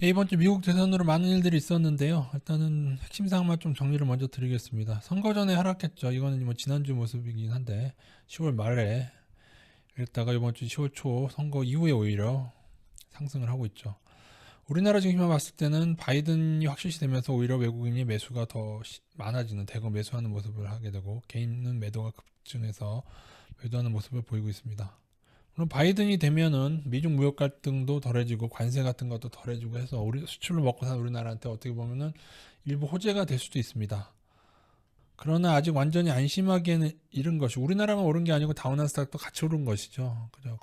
네, 이번 주 미국 대선으로 많은 일들이 있었는데요. 일단은 핵심 사항만 좀 정리를 먼저 드리겠습니다. 선거 전에 하락했죠. 이거는 뭐 지난주 모습이긴 한데 10월 말에 이랬다가 이번 주 10월 초 선거 이후에 오히려 상승을 하고 있죠. 우리나라 증시만 봤을 때는 바이든이 확실시 되면서 오히려 외국인이 매수가 더 많아지는 대거 매수하는 모습을 하게 되고 개인은 매도가 급증해서 매도하는 모습을 보이고 있습니다. 물론 바이든이 되면은 미중 무역 갈등도 덜해지고 관세 같은 것도 덜해지고 해서 우리 수출을 먹고 사는 우리나라한테 어떻게 보면은 일부 호재가 될 수도 있습니다. 그러나 아직 완전히 안심하기에는 이른 것이 우리나라만 오른 게 아니고 다운나스닥도 같이 오른 것이죠. 그죠?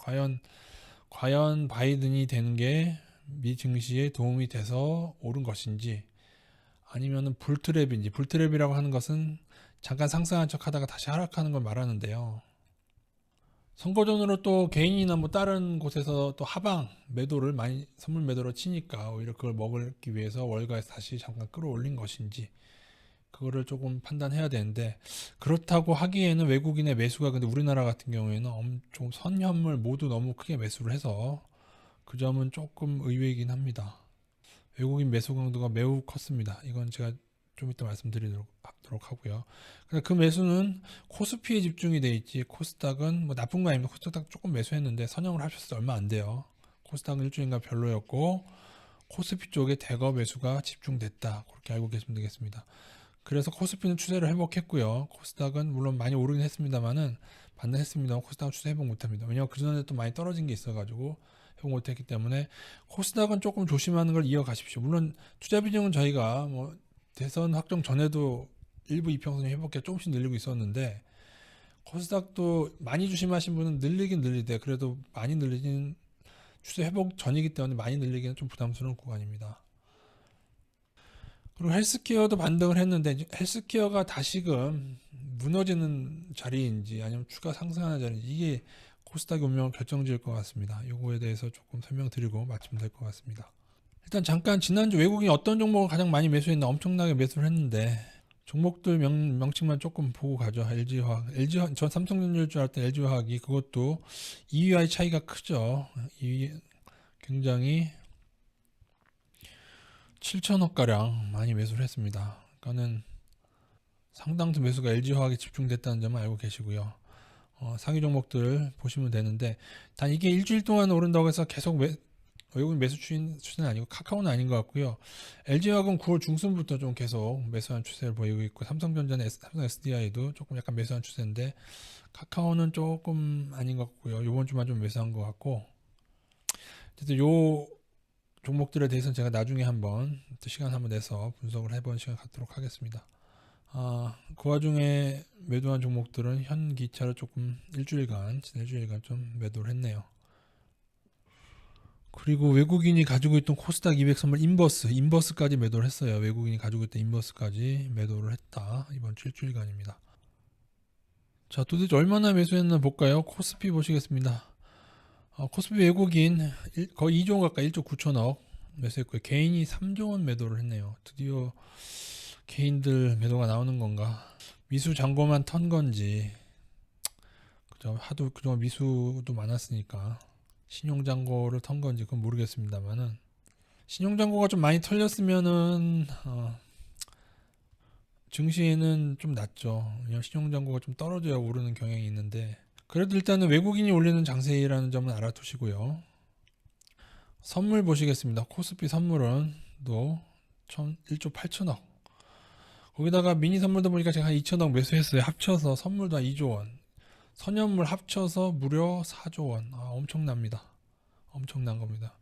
과연 바이든이 되는 게 미 증시에 도움이 돼서 오른 것인지 아니면은 불트랩인지 불트랩이라고 하는 것은 잠깐 상승한 척하다가 다시 하락하는 걸 말하는데요. 선거 전으로 또 개인이나 뭐 다른 곳에서 또 하방 매도를 많이 선물 매도로 치니까 오히려 그걸 먹기 위해서 월가에서 다시 잠깐 끌어올린 것인지 그거를 조금 판단해야 되는데 그렇다고 하기에는 외국인의 매수가 근데 우리나라 같은 경우에는 엄청 선현물 모두 너무 크게 매수를 해서 그 점은 조금 의외이긴 합니다. 외국인 매수 강도가 매우 컸습니다. 이건 제가 좀 이따 말씀드리도록 하고요. 그 매수는 코스피에 집중이 돼 있지 코스닥은 뭐 나쁜 거 아닙니다. 코스닥 조금 매수했는데 선형을 하셨을 때 얼마 안 돼요. 코스닥은 일주일간 별로였고 코스피 쪽에 대거 매수가 집중됐다. 그렇게 알고 계시면 되겠습니다. 그래서 코스피는 추세를 회복했고요. 코스닥은 물론 많이 오르긴 했습니다만은 반등했습니다만 코스닥은 추세 회복 못합니다. 왜냐하면 그전에 또 많이 떨어진 게 있어가지고 회복 못했기 때문에 코스닥은 조금 조심하는 걸 이어가십시오. 물론 투자 비중은 저희가 뭐 대선 확정 전에도 일부 이평선이 회복해 조금씩 늘리고 있었는데 코스닥도 많이 조심하신 분은 늘리긴 늘리되 그래도 많이 늘리진 추세 회복 전이기 때문에 많이 늘리기는 좀 부담스러운 구간입니다. 그리고 헬스케어도 반등을 했는데 헬스케어가 다시금 무너지는 자리인지 아니면 추가 상승하는 자리인지 이게 코스닥의 운명을 결정지을 것 같습니다. 요거에 대해서 조금 설명드리고 마치면 될 것 같습니다. 일단 잠깐 지난주 외국인이 어떤 종목을 가장 많이 매수했나 엄청나게 매수를 했는데 종목들 명칭만 조금 보고 가죠. LG화학, 전 삼성전자일 줄 알았던 LG화학이 그것도 2위와의 차이가 크죠. 굉장히 7천억 가량 많이 매수를 했습니다. 그러니까는 상당수 매수가 LG화학에 집중됐다는 점을 알고 계시고요. 상위 종목들 보시면 되는데 단 이게 일주일 동안 오른다고 해서 계속 외국인 매수 추세는 아니고 카카오는 아닌 것 같고요. LG화학은 9월 중순부터 좀 계속 매수한 추세를 보이고 있고 삼성전자는 삼성 SDI도 조금 약간 매수한 추세인데 카카오는 조금 아닌 것 같고요. 이번 주만 좀 매수한 것 같고 어쨌든 요 종목들에 대해서는 제가 나중에 한번 또 시간 한번 내서 분석을 해보는 시간 갖도록 하겠습니다. 그 와중에 매도한 종목들은 현기차를 조금 지난 일주일간 좀 매도를 했네요. 그리고 외국인이 가지고 있던 코스닥 200 선물 인버스까지 매도를 했어요. 외국인이 가지고 있던 인버스까지 매도를 했다. 이번 주 일주일간입니다. 자, 도대체 얼마나 매수했나 볼까요? 코스피 보시겠습니다. 코스피 외국인 거의 2조 원 가까이 1조 9천억 매수했고요. 개인이 3조 원 매도를 했네요. 드디어 개인들 매도가 나오는 건가? 미수 잔고만 턴 건지, 그죠? 하도 그동안 미수도 많았으니까 신용 잔고를 턴 건지 그건 모르겠습니다만은 신용 잔고가 좀 많이 털렸으면은 증시에는 좀 낫죠. 왜냐면 신용 잔고가 좀 떨어져야 오르는 경향이 있는데 그래도 일단은 외국인이 올리는 장세라는 점은 알아두시고요. 선물 보시겠습니다. 코스피 선물은 또 1조 8천억. 거기다가 미니 선물도 보니까 제가 한 2천억 매수했어요. 합쳐서 선물도 한 2조 원. 선현물 합쳐서 무려 4조 원. 엄청납니다. 엄청난 겁니다.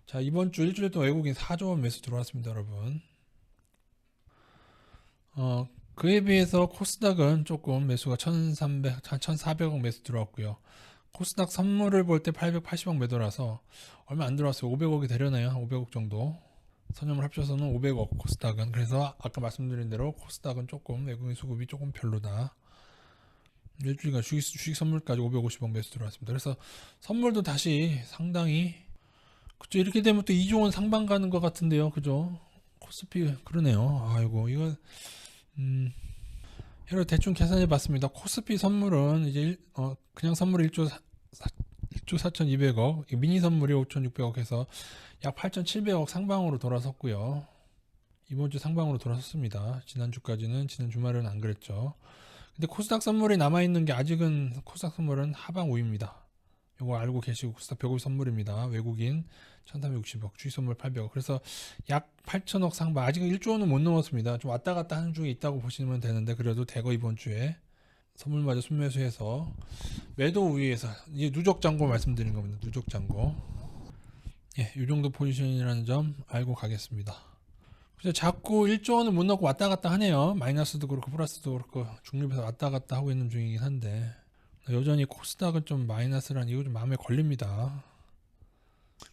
자, 이번 주 일주일 동안 외국인 4조 원 매수 들어왔습니다, 여러분. 그에 비해서 코스닥은 조금 매수가 1,400억 매수 들어왔고요. 코스닥 선물을 볼 때 880억 매도라서 얼마 안 들어왔어요. 500억이 되려나요? 500억 정도. 선염을 합쳐서는 500억 코스닥은. 그래서 아까 말씀드린 대로 코스닥은 조금 외국인 수급이 조금 별로다. 일주일간 주식 선물까지 550억 매수 들어왔습니다. 그래서 선물도 다시 상당히 그죠. 이렇게 되면 또 2조 원 상방 가는 것 같은데요. 그죠? 코스피 그러네요. 아이고 이거 이렇게 대충 계산해 봤습니다. 코스피 선물은 이제 그냥 선물 1조 1조 4,200억, 미니 선물이 5,600억 해서 약 8,700억 상방으로 돌아섰고요. 이번 주 상방으로 돌아섰습니다. 지난주까지는, 지난 주말은 안 그랬죠. 근데 코스닥 선물이 남아있는 게 아직은 코스닥 선물은 하방 우위입니다. 요거 알고 계시고 코스닥 벽우 선물입니다. 외국인 1360억, 주식 선물 800억. 그래서 약 8천억 상방. 아직은 1조 원은 못 넘었습니다. 좀 왔다 갔다 하는 중에 있다고 보시면 되는데 그래도 대거 이번 주에 선물마저 순매수해서 매도 우위에서 이제 누적 잔고 말씀드린 겁니다. 누적 잔고. 예, 이 정도 포지션이라는 점 알고 가겠습니다. 그래서 자꾸 1조 원을 못 넣고 왔다 갔다 하네요. 마이너스도 그렇고 플러스도 그렇고 중립해서 왔다 갔다 하고 있는 중이긴 한데 여전히 코스닥은 좀 마이너스란 이거 좀 마음에 걸립니다.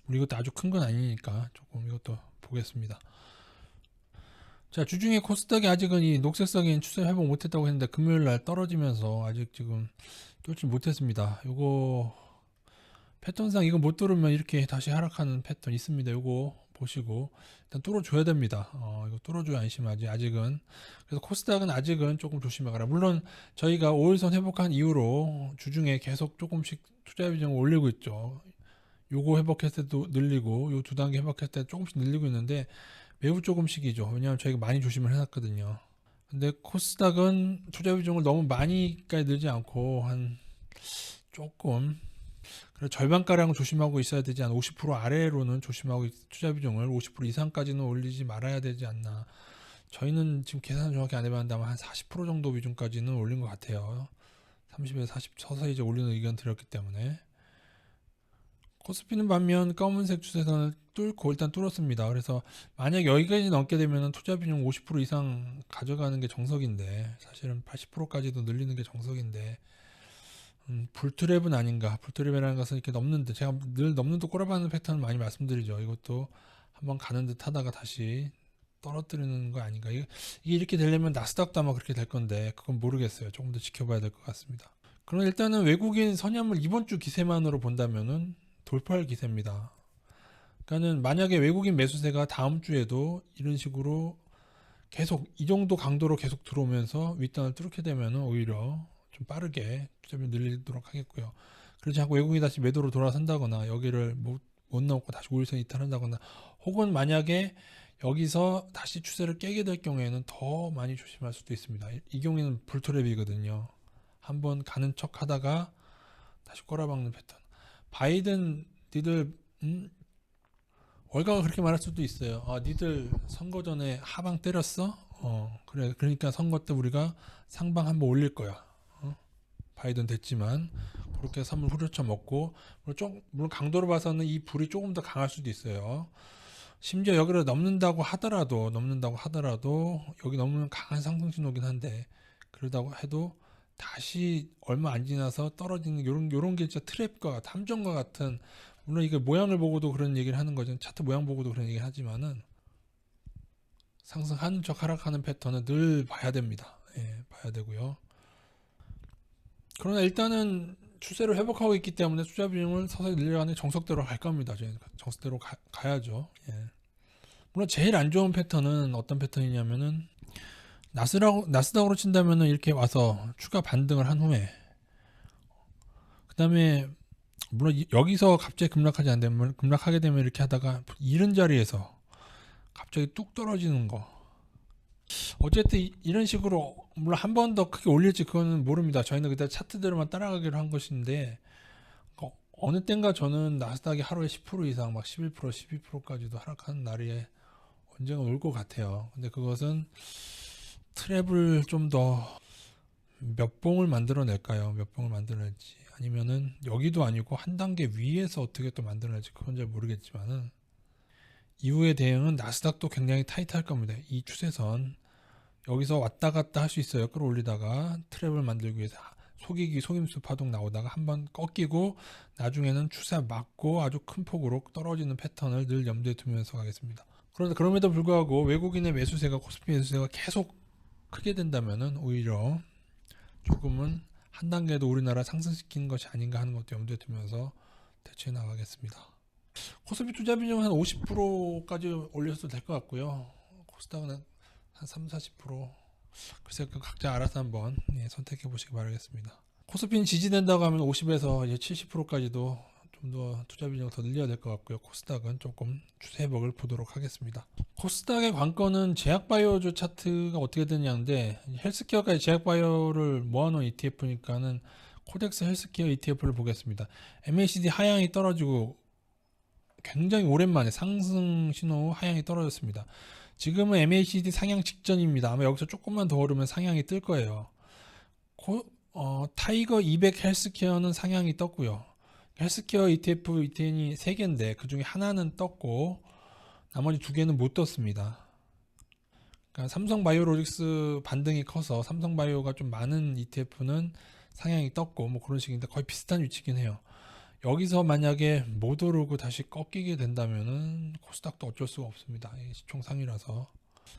우리 이것도 아주 큰 건 아니니까 조금 이것도 보겠습니다. 자, 주중에 코스닥이 아직은 이 녹색석인 추세 회복 못했다고 했는데 금요일 날 떨어지면서 아직 지금 뚫지 못했습니다. 요거 패턴상 이거 못 뚫으면 이렇게 다시 하락하는 패턴 있습니다. 요거 보시고 일단 뚫어줘야 됩니다. 이거 뚫어줘야 안심하지. 아직은. 그래서 코스닥은 아직은 조금 조심해가라. 물론 저희가 5일선 회복한 이후로 주중에 계속 조금씩 투자 비중을 올리고 있죠. 요거 회복했을 때도 늘리고 요 두 단계 회복했을 때 조금씩 늘리고 있는데 매우 조금씩이죠. 왜냐하면 저희가 많이 조심을 해놨거든요. 근데 코스닥은 투자 비중을 너무 많이까지 늘지 않고 한 조금 그래서 절반가량 조심하고 있어야 되지 않나. 50% 아래로는 조심하고 투자 비중을 50% 이상까지는 올리지 말아야 되지 않나. 저희는 지금 계산 정확히 안 해봤는데 아마 한 40% 정도 비중까지는 올린 것 같아요. 30에서 40 서서히 이제 올리는 의견 드렸기 때문에. 코스피는 반면 검은색 추세선을 뚫고 일단 뚫었습니다. 그래서 만약 여기까지 넘게 되면 투자 비중 50% 이상 가져가는 게 정석인데 사실은 80%까지도 늘리는 게 정석인데 불트랩은 아닌가. 불트랩이라는 것은 이렇게 넘는데 제가 늘 넘는 듯 꼬라박는 패턴을 많이 말씀드리죠. 이것도 한번 가는 듯 하다가 다시 떨어뜨리는 거 아닌가. 이게 이렇게 되려면 나스닥도 아마 그렇게 될 건데 그건 모르겠어요. 조금 더 지켜봐야 될 것 같습니다. 그럼 일단은 외국인 선약물 이번 주 기세만으로 본다면은 돌파할 기세입니다. 그러니까는 만약에 외국인 매수세가 다음 주에도 이런 식으로 계속 이 정도 강도로 계속 들어오면서 윗단을 뚫게 되면은 오히려 좀 빠르게 투자비 늘리도록 하겠고요. 그렇지 않고 외국인이 다시 매도로 돌아선다거나 여기를 못 넘고 다시 5일선 이탈한다거나 혹은 만약에 여기서 다시 추세를 깨게 될 경우에는 더 많이 조심할 수도 있습니다. 이 경우에는 불트랩이거든요. 한번 가는 척 하다가 다시 꼬라박는 패턴. 바이든 니들 월가가 그렇게 말할 수도 있어요. 니들 선거 전에 하방 때렸어? 그래. 그러니까 선거 때 우리가 상방 한번 올릴 거야. 바이든 됐지만 그렇게 선물 후려쳐 먹고 물론 강도로 봐서는 이 불이 조금 더 강할 수도 있어요. 심지어 여기를 넘는다고 하더라도 여기 넘으면 강한 상승 신호긴 한데 그러다고 해도 다시 얼마 안 지나서 떨어지는 요런 게 진짜 트랩과 탐정과 같은 물론 이게 모양을 보고도 그런 얘기를 하는 거죠. 차트 모양 보고도 그런 얘기를 하지만은 상승하는 척 하락하는 패턴은 늘 봐야 됩니다. 예, 봐야 되고요. 그러나 일단은 추세를 회복하고 있기 때문에 투자 비중을 서서히 늘려가는 정석대로 갈 겁니다. 저희는 정석대로 가야죠. 예. 물론 제일 안 좋은 패턴은 어떤 패턴이냐면은 나스닥으로 친다면은 이렇게 와서 추가 반등을 한 후에 그 다음에 물론 여기서 갑자기 급락하게 되면 이렇게 하다가 이런 자리에서 갑자기 뚝 떨어지는 거 어쨌든 이런 식으로 물론 한 번 더 크게 올릴지 그거는 모릅니다. 저희는 그때 차트대로만 따라가기로 한 것인데 어느 땐가 저는 나스닥이 하루에 10% 이상 막 11% 12%까지도 하락하는 날이 언젠가 올 것 같아요. 근데 그것은 트랩을 좀 더 몇 봉을 만들어낼까요? 몇 봉을 만들어낼지 아니면은 여기도 아니고 한 단계 위에서 어떻게 또 만들어낼지 그건 잘 모르겠지만은 이후의 대응은 나스닥도 굉장히 타이트할 겁니다. 이 추세선 여기서 왔다 갔다 할 수 있어요. 끌어올리다가 트랩을 만들기 위해서 속임수 파동 나오다가 한번 꺾이고 나중에는 추세 맞고 아주 큰 폭으로 떨어지는 패턴을 늘 염두에 두면서 가겠습니다. 그런데 그럼에도 불구하고 외국인의 매수세가 코스피 매수세가 계속 크게 된다면은 오히려 조금은 한 단계 더 우리나라 상승시키는 것이 아닌가 하는 것도 염두에 두면서 대처해 나가겠습니다. 코스피 투자 비중은 한 50%까지 올려도 될 것 같고요. 코스닥은 한 3, 40%. 글쎄 각자 알아서 한번 선택해 보시기 바라겠습니다. 코스피는 지지된다고 하면 50에서 70%까지도 좀 더 투자 비중을 더 늘려야 될 것 같고요. 코스닥은 조금 추세 회복을 보도록 하겠습니다. 코스닥의 관건은 제약바이오주 차트가 어떻게 되냐인데, 헬스케어까지 제약바이오를 모아놓은 ETF니까는 코덱스 헬스케어 ETF를 보겠습니다. MACD 하향이 떨어지고 굉장히 오랜만에 상승 신호 후 하향이 떨어졌습니다. 지금은 MACD 상향 직전입니다. 아마 여기서 조금만 더 오르면 상향이 뜰 거예요. 타이거 200 헬스케어는 상향이 떴고요. 헬스케어 ETF, ETN이 3개인데 그 중에 하나는 떴고 나머지 2개는 못 떴습니다. 그러니까 삼성바이오로직스 반등이 커서 삼성바이오가 좀 많은 ETF는 상향이 떴고 뭐 그런 식인데 거의 비슷한 위치긴 해요. 여기서 만약에 못 오르고 다시 꺾이게 된다면은 코스닥도 어쩔 수가 없습니다. 시총 상위라서.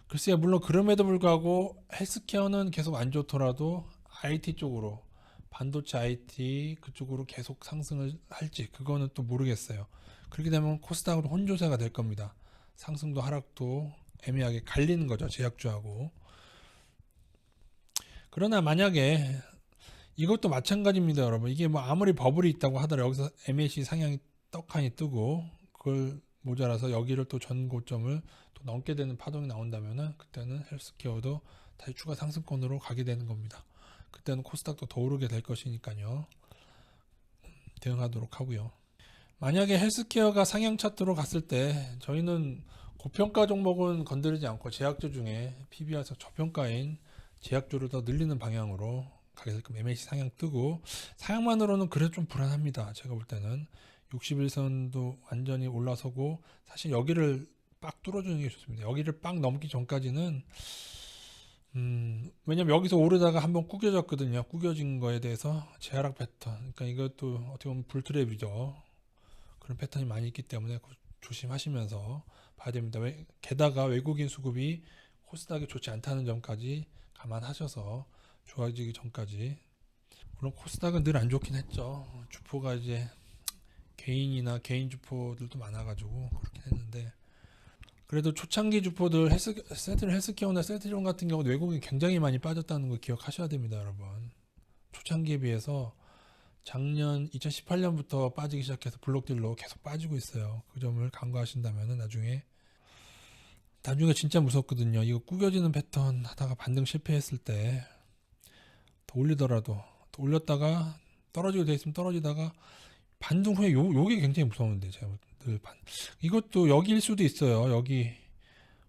글쎄요, 물론 그럼에도 불구하고 헬스케어는 계속 안 좋더라도 IT 쪽으로, 반도체 IT 그쪽으로 계속 상승을 할지 그거는 또 모르겠어요. 그렇게 되면 코스닥으로 혼조세가 될 겁니다. 상승도 하락도 애매하게 갈리는 거죠, 제약주하고. 그러나 만약에 이것도 마찬가지입니다, 여러분. 이게 뭐 아무리 버블이 있다고 하더라도 여기서 MAC 상향이 떡하니 뜨고 그걸 모자라서 여기를 또 전 고점을 또 넘게 되는 파동이 나온다면은 그때는 헬스케어도 다시 추가 상승권으로 가게 되는 겁니다. 그때는 코스닥도 더 오르게 될 것이니까요. 대응하도록 하고요. 만약에 헬스케어가 상향 차트로 갔을 때 저희는 고평가 종목은 건드리지 않고 제약주 중에 PBR에서 저평가인 제약주를 더 늘리는 방향으로 가게 될 겁니다. MAC 상향 뜨고 상향만으로는 그래도 좀 불안합니다. 제가 볼 때는 61선도 완전히 올라서고 사실 여기를 빡 뚫어주는 게 좋습니다. 여기를 빡 넘기 전까지는 왜냐면 여기서 오르다가 한번 구겨졌거든요. 구겨진 거에 대해서 재하락 패턴. 그러니까 이것도 어떻게 보면 불트랩이죠. 그런 패턴이 많이 있기 때문에 조심하시면서 봐야 됩니다. 게다가 외국인 수급이 코스닥이 좋지 않다는 점까지 감안하셔서 좋아지기 전까지. 물론 코스닥은 늘 안 좋긴 했죠. 주포가 이제 개인이나 개인 주포들도 많아가지고 그렇긴 했는데 그래도 초창기 주포들 헬스케어나 세트존 같은 경우 외국인이 굉장히 많이 빠졌다는 거 기억하셔야 됩니다, 여러분. 초창기에 비해서 작년 2018년부터 빠지기 시작해서 블록딜로 계속 빠지고 있어요. 그 점을 간과하신다면 나중에 진짜 무섭거든요. 이거 구겨지는 패턴 하다가 반등 실패했을 때 더 올리더라도 더 올렸다가 떨어지게 돼 있으면 떨어지다가 반등 후에 요게 굉장히 무서운데 제가 늘 이것도 여기일 수도 있어요. 여기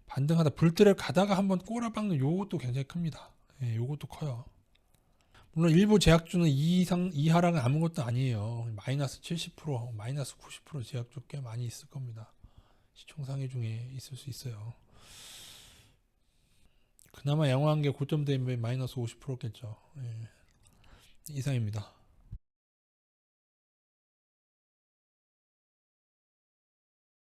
반등하다 불트랩 가다가 한번 꼬라박는 요것도 굉장히 큽니다. 예, 요것도 커요. 물론 일부 제약주는 이 하락은 아무것도 아니에요. 마이너스 70%, 마이너스 90% 제약주 꽤 많이 있을 겁니다. 시총 상위 중에 있을 수 있어요. 그나마 양호한 게 고점 대비 마이너스 50%겠죠. 예. 이상입니다.